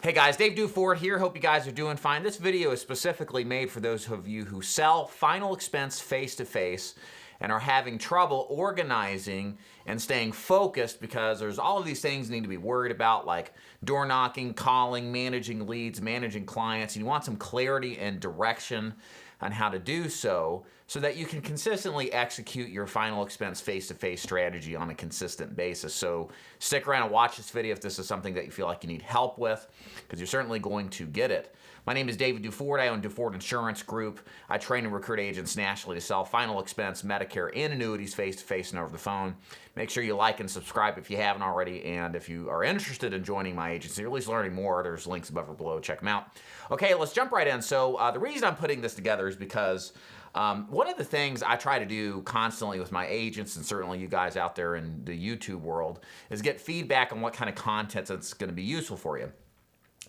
Hey guys, Dave Duford here. Hope you guys are doing fine. This video is specifically made for those of you who sell final expense face-to-face and are having trouble organizing and staying focused because there's all of these things you need to be worried about, like door knocking, calling, managing leads, managing clients. You want some clarity and direction on how to do so that you can consistently execute your final expense face-to-face strategy on a consistent basis. So stick around and watch this video if this is something that you feel like you need help with, because you're certainly going to get it. My name is David Duford. I own Duford Insurance Group. I train and recruit agents nationally to sell final expense, Medicare, and annuities face-to-face and over the phone. Make sure you like and subscribe if you haven't already, and if you are interested in joining my agency, or at least learning more, there's links above or below. Check them out. Okay, let's jump right in. So the reason I'm putting this together is because one of the things I try to do constantly with my agents, and certainly you guys out there in the YouTube world, is get feedback on what kind of content that's going to be useful for you.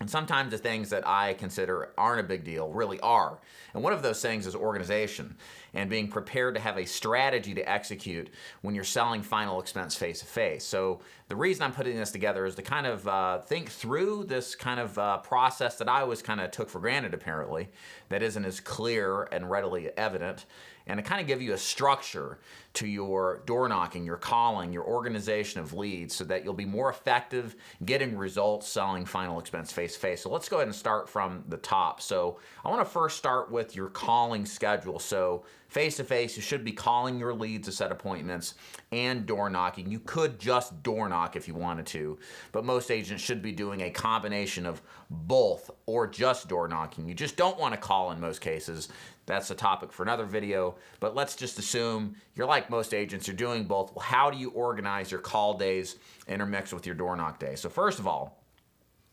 And sometimes the things that I consider aren't a big deal really are. And one of those things is organization and being prepared to have a strategy to execute when you're selling final expense face-to-face. So the reason I'm putting this together is to kind of think through this kind of process that I always kind of took for granted, apparently, that isn't as clear and readily evident, and to kind of give you a structure to your door knocking, your calling, your organization of leads so that you'll be more effective getting results selling final expense face-to-face. So let's go ahead and start from the top. So I want to first start with your calling schedule. So face-to-face, you should be calling your leads to set appointments and door knocking. You could just door knock if you wanted to, but most agents should be doing a combination of both or just door knocking. You just don't want to call in most cases. That's a topic for another video, but let's just assume you're like most agents, you're doing both. Well, how do you organize your call days intermixed with your door knock days? So first of all,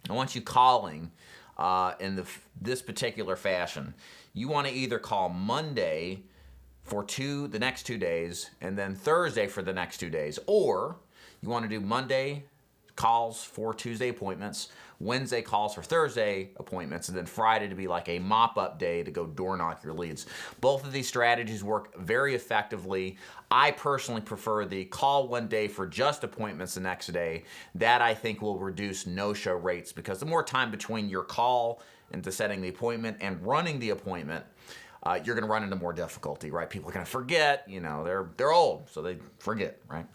I want you calling in this particular fashion. You want to either call Monday for the next 2 days and then Thursday for the next 2 days, or you want to do Monday calls for Tuesday appointments, Wednesday calls for Thursday appointments, and then Friday to be like a mop-up day to go door knock your leads. Both of these strategies work very effectively. I personally prefer the call one day for just appointments the next day. That I think will reduce no-show rates, because the more time between your call into setting the appointment and running the appointment, you're going to run into more difficulty, right? People are going to forget, you know, they're old, so they forget, right?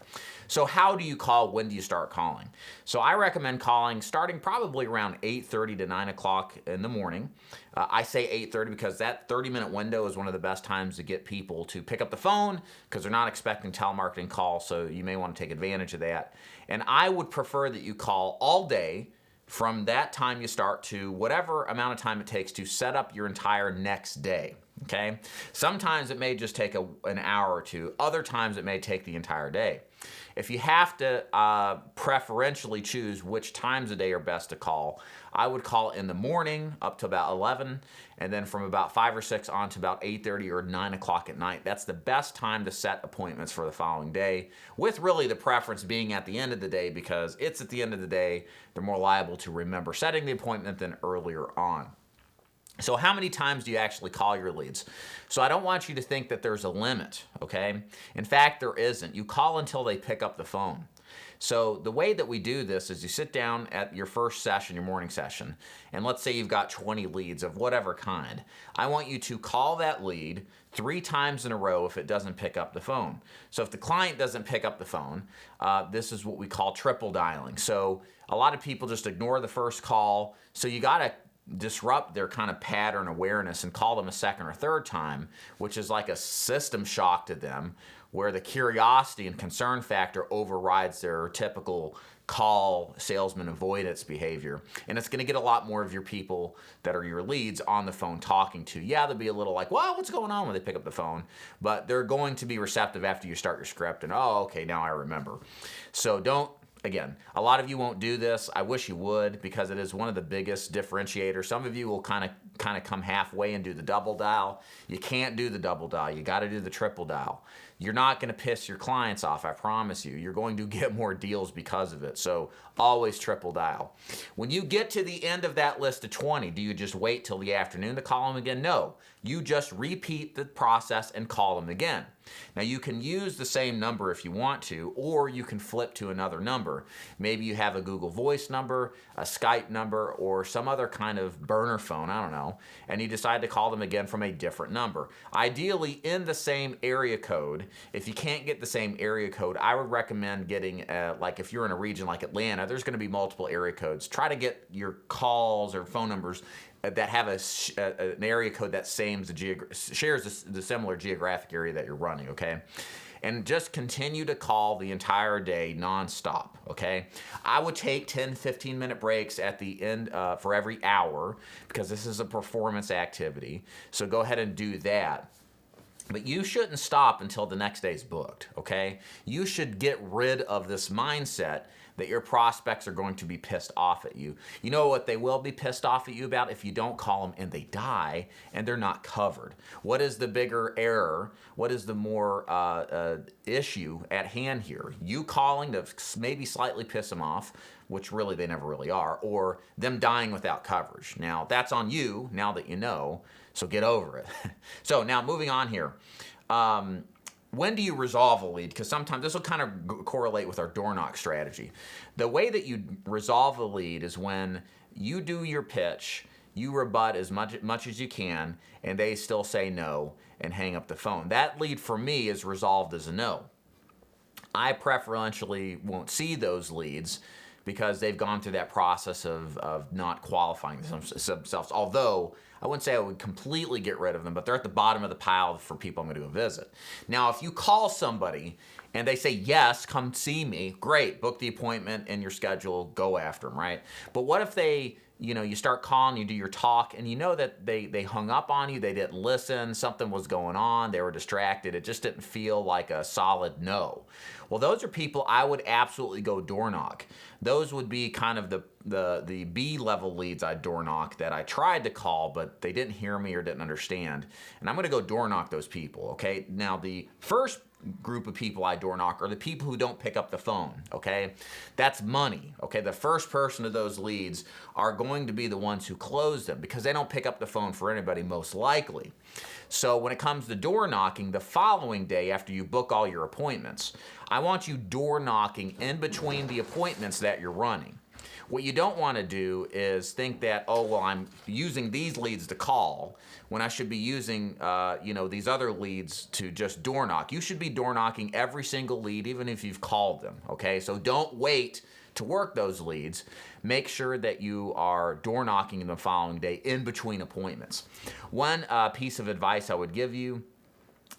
So how do you call? When do you start calling? So I recommend calling starting probably around 8:30 to 9 o'clock in the morning. I say 8:30 because that 30-minute window is one of the best times to get people to pick up the phone, because they're not expecting telemarketing calls, so you may want to take advantage of that. And I would prefer that you call all day from that time you start to whatever amount of time it takes to set up your entire next day. Okay? Sometimes it may just take an hour or two. Other times it may take the entire day. If you have to preferentially choose which times of day are best to call, I would call in the morning up to about 11, and then from about 5 or 6 on to about 8:30 or 9 o'clock at night. That's the best time to set appointments for the following day, with really the preference being at the end of the day, because it's at the end of the day they're more liable to remember setting the appointment than earlier on. So how many times do you actually call your leads? So I don't want you to think that there's a limit, okay? In fact, there isn't. You call until they pick up the phone. So the way that we do this is you sit down at your first session, your morning session, and let's say you've got 20 leads of whatever kind. I want you to call that lead 3 times in a row if it doesn't pick up the phone. So if the client doesn't pick up the phone, this is what we call triple dialing. So a lot of people just ignore the first call, so you gotta disrupt their kind of pattern awareness and call them a second or third time, which is like a system shock to them, where the curiosity and concern factor overrides their typical call salesman avoidance behavior. And it's going to get a lot more of your people that are your leads on the phone talking to. Yeah, they'll be a little like, well, what's going on when they pick up the phone? But they're going to be receptive after you start your script and, oh, okay, now I remember. So again, a lot of you won't do this. I wish you would, because it is one of the biggest differentiators. Some of you will kind of come halfway and do the double dial. You can't do the double dial. You got to do the triple dial. You're not going to piss your clients off, I promise you. You're going to get more deals because of it. So always triple dial. When you get to the end of that list of 20, do you just wait till the afternoon to call them again? No. You just repeat the process and call them again. Now you can use the same number if you want to, or you can flip to another number. Maybe you have a Google Voice number, a Skype number, or some other kind of burner phone, I don't know, and you decide to call them again from a different number. Ideally in the same area code. If you can't get the same area code, I would recommend getting, like if you're in a region like Atlanta, there's gonna be multiple area codes. Try to get your calls or phone numbers that have an area code that shares the similar geographic area that you're running, okay? And just continue to call the entire day nonstop, okay? I would take 10, 15-minute breaks at the end for every hour because this is a performance activity. So go ahead and do that. But you shouldn't stop until the next day's booked, okay? You should get rid of this mindset that your prospects are going to be pissed off at you. You know what they will be pissed off at you about? If you don't call them and they die and they're not covered. What is the bigger error? What is the more issue at hand here? You calling to maybe slightly piss them off, which really they never really are, or them dying without coverage. Now, that's on you now that you know, so get over it. So now moving on here. When do you resolve a lead? Because sometimes this will kind of correlate with our door knock strategy. The way that you resolve a lead is when you do your pitch, you rebut as much as you can, and they still say no and hang up the phone. That lead for me is resolved as a no. I preferentially won't see those leads because they've gone through that process of not qualifying themselves. Although, I wouldn't say I would completely get rid of them, but they're at the bottom of the pile for people I'm gonna do a visit. Now, if you call somebody and they say, yes, come see me, great, book the appointment in your schedule, go after them, right? But what if they, you start calling, you do your talk, and you know that they hung up on you, they didn't listen, something was going on, they were distracted, it just didn't feel like a solid no. Well, those are people I would absolutely go door knock. Those would be kind of the B-level leads I'd door knock that I tried to call, but they didn't hear me or didn't understand. And I'm gonna go door knock those people, okay? Now, the first group of people I door knock are the people who don't pick up the phone, okay? That's money, okay? The first person of those leads are going to be the ones who close them because they don't pick up the phone for anybody most likely. So when it comes to door knocking, the following day after you book all your appointments, I want you door knocking in between the appointments that you're running. What you don't want to do is think that, oh, well, I'm using these leads to call when I should be using, these other leads to just door knock. You should be door knocking every single lead, even if you've called them, okay? So don't wait to work those leads. Make sure that you are door knocking the following day in between appointments. One piece of advice I would give you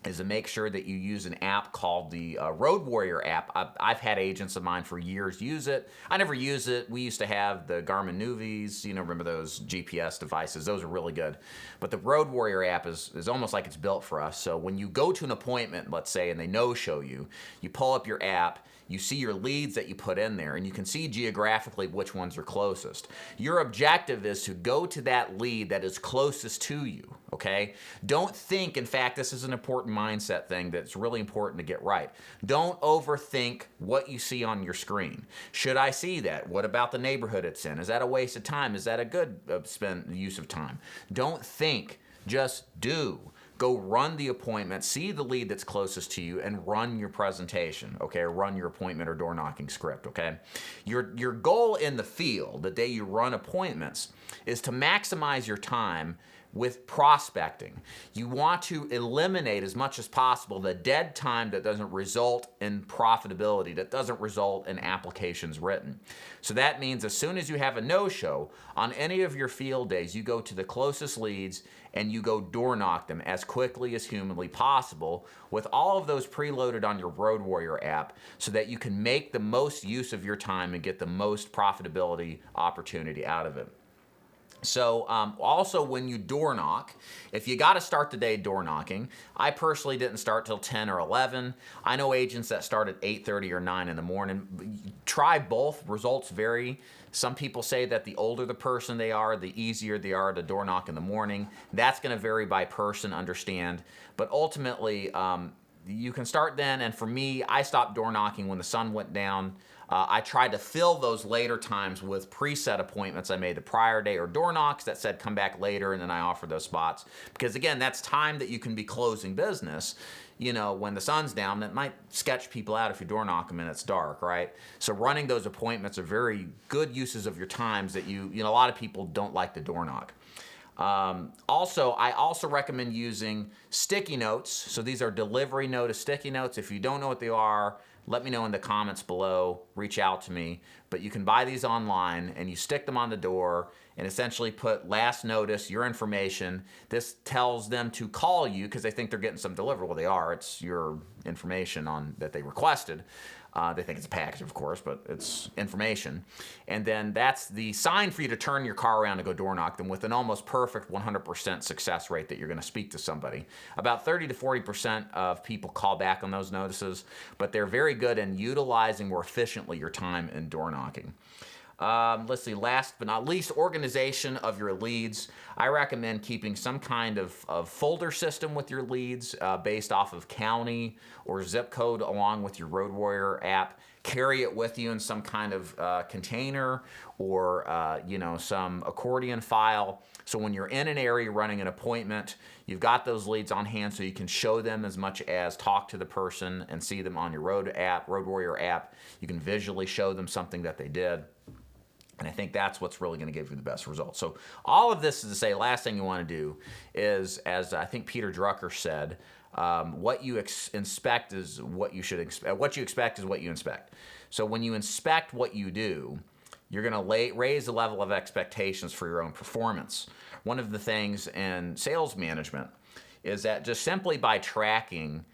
is to make sure that you use an app called the Road Warrior app. I've had agents of mine for years use it. I never use it. We used to have the Garmin Nuvis, remember those GPS devices? Those are really good. But the Road Warrior app is almost like it's built for us. So when you go to an appointment, let's say, and they no-show you, you pull up your app, you see your leads that you put in there, and you can see geographically which ones are closest. Your objective is to go to that lead that is closest to you, okay? Don't think, in fact, this is an important mindset thing that's really important to get right. Don't overthink what you see on your screen. Should I see that? What about the neighborhood it's in? Is that a waste of time? Is that a good use of time? Don't think, just do. Go run the appointment, see the lead that's closest to you, and run your presentation, okay? Or run your appointment or door knocking script, okay? Your goal in the field, the day you run appointments, is to maximize your time with prospecting. You want to eliminate as much as possible the dead time that doesn't result in profitability, that doesn't result in applications written. So that means as soon as you have a no-show, on any of your field days, you go to the closest leads and you go door knock them as quickly as humanly possible with all of those preloaded on your Road Warrior app so that you can make the most use of your time and get the most profitability opportunity out of it. So also when you door knock, if you got to start the day door knocking, I personally didn't start till 10 or 11. I know agents that start at 8:30 or 9 in the morning. Try both. Results vary. Some people say that the older the person they are, the easier they are to door knock in the morning. That's going to vary by person, understand. But ultimately, you can start then, and for me, I stopped door knocking when the sun went down. I tried to fill those later times with preset appointments I made the prior day or door knocks that said come back later, and then I offered those spots. Because again, that's time that you can be closing business. You know, when the sun's down, that might sketch people out if you door knock them and it's dark, right? So running those appointments are very good uses of your times that you know, a lot of people don't like to door knock. Also, I also recommend using sticky notes. So these are delivery notice sticky notes. If you don't know what they are, let me know in the comments below, reach out to me. But you can buy these online and you stick them on the door and essentially put last notice, your information. This tells them to call you because they think they're getting some delivered. Well, they are. It's your information on that they requested. They think it's a package, of course, but it's information. And then that's the sign for you to turn your car around and go door knock them with an almost perfect 100% success rate that you're going to speak to somebody. About 30 to 40% of people call back on those notices, but they're very good in utilizing more efficiently your time in door knocking. Let's see, last but not least, organization of your leads. I recommend keeping some kind of folder system with your leads based off of county or zip code along with your Road Warrior app. Carry it with you in some kind of container or you know, some accordion file. So when you're in an area running an appointment, you've got those leads on hand so you can show them as much as talk to the person and see them on your Road Warrior app. You can visually show them something that they did. And I think that's what's really going to give you the best results. So all of this is to say, last thing you want to do is, as I think Peter Drucker said, what you inspect is what you should expect. What you expect is what you inspect. So when you inspect what you do, you're going to raise the level of expectations for your own performance. One of the things in sales management is that just simply by tracking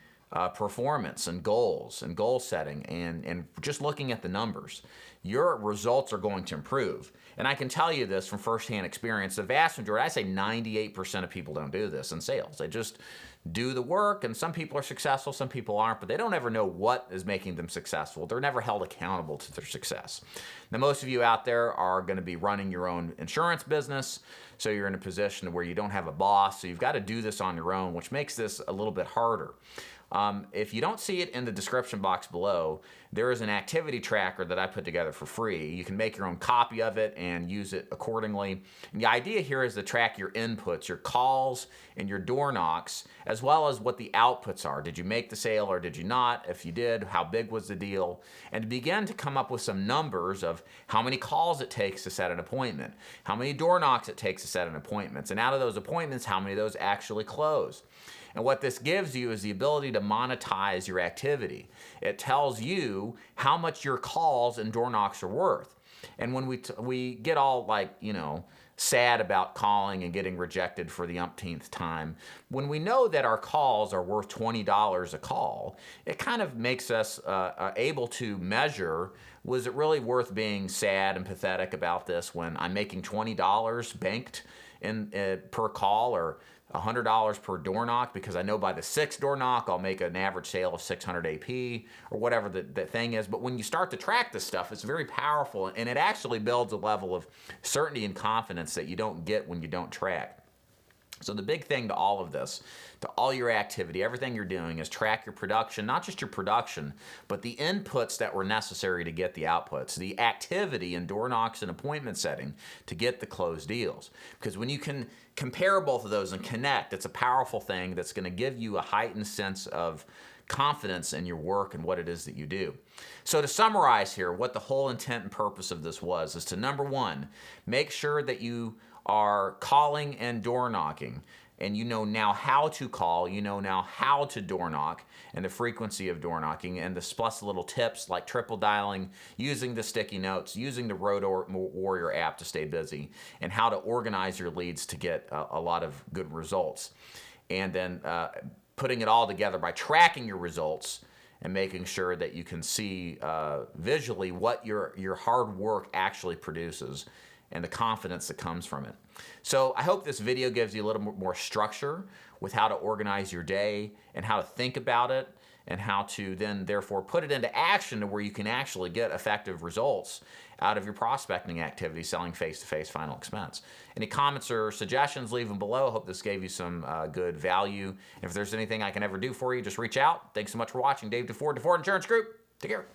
performance and goals and goal setting and just looking at the numbers, your results are going to improve. And I can tell you this from firsthand experience, the vast majority, I say 98% of people don't do this in sales. They just do the work, and some people are successful, some people aren't, but they don't ever know what is making them successful. They're never held accountable to their success. Now, most of you out there are going to be running your own insurance business, so you're in a position where you don't have a boss, so you've got to do this on your own, which makes this a little bit harder. If you don't see it in the description box below, there is an activity tracker that I put together for free. You can make your own copy of it and use it accordingly. And the idea here is to track your inputs, your calls and your door knocks, as well as what the outputs are. Did you make the sale or did you not? If you did, how big was the deal? And to begin to come up with some numbers of how many calls it takes to set an appointment, how many door knocks it takes to set an appointment, and out of those appointments, how many of those actually close. And what this gives you is the ability to monetize your activity. It tells you how much your calls and door knocks are worth. And when we get all like, you know, sad about calling and getting rejected for the umpteenth time, when we know that our calls are worth $20 a call, it kind of makes us able to measure, was it really worth being sad and pathetic about this when I'm making $20 banked in per call, or $100 per door knock, because I know by the 6th door knock I'll make an average sale of 600 AP or whatever the thing is. But when you start to track this stuff, it's very powerful, and it actually builds a level of certainty and confidence that you don't get when you don't track. So the big thing to all of this, to all your activity, everything you're doing, is track your production, not just your production, but the inputs that were necessary to get the outputs, the activity in door knocks and appointment setting to get the closed deals. Because when you can compare both of those and connect, it's a powerful thing that's going to give you a heightened sense of confidence in your work and what it is that you do. So to summarize here, what the whole intent and purpose of this was is to, number one, make sure that you are calling and door knocking, and you know now how to call, you know now how to door knock, and the frequency of door knocking, and the plus little tips like triple dialing, using the sticky notes, using the Road Warrior app to stay busy, and how to organize your leads to get a lot of good results. And then putting it all together by tracking your results and making sure that you can see visually what your hard work actually produces, and the confidence that comes from it. So I hope this video gives you a little more structure with how to organize your day and how to think about it, and how to then therefore put it into action to where you can actually get effective results out of your prospecting activity selling face-to-face final expense. Any comments or suggestions, leave them below. I hope this gave you some good value. And if there's anything I can ever do for you, just reach out. Thanks so much for watching. Dave DeFord, DeFord Insurance Group. Take care.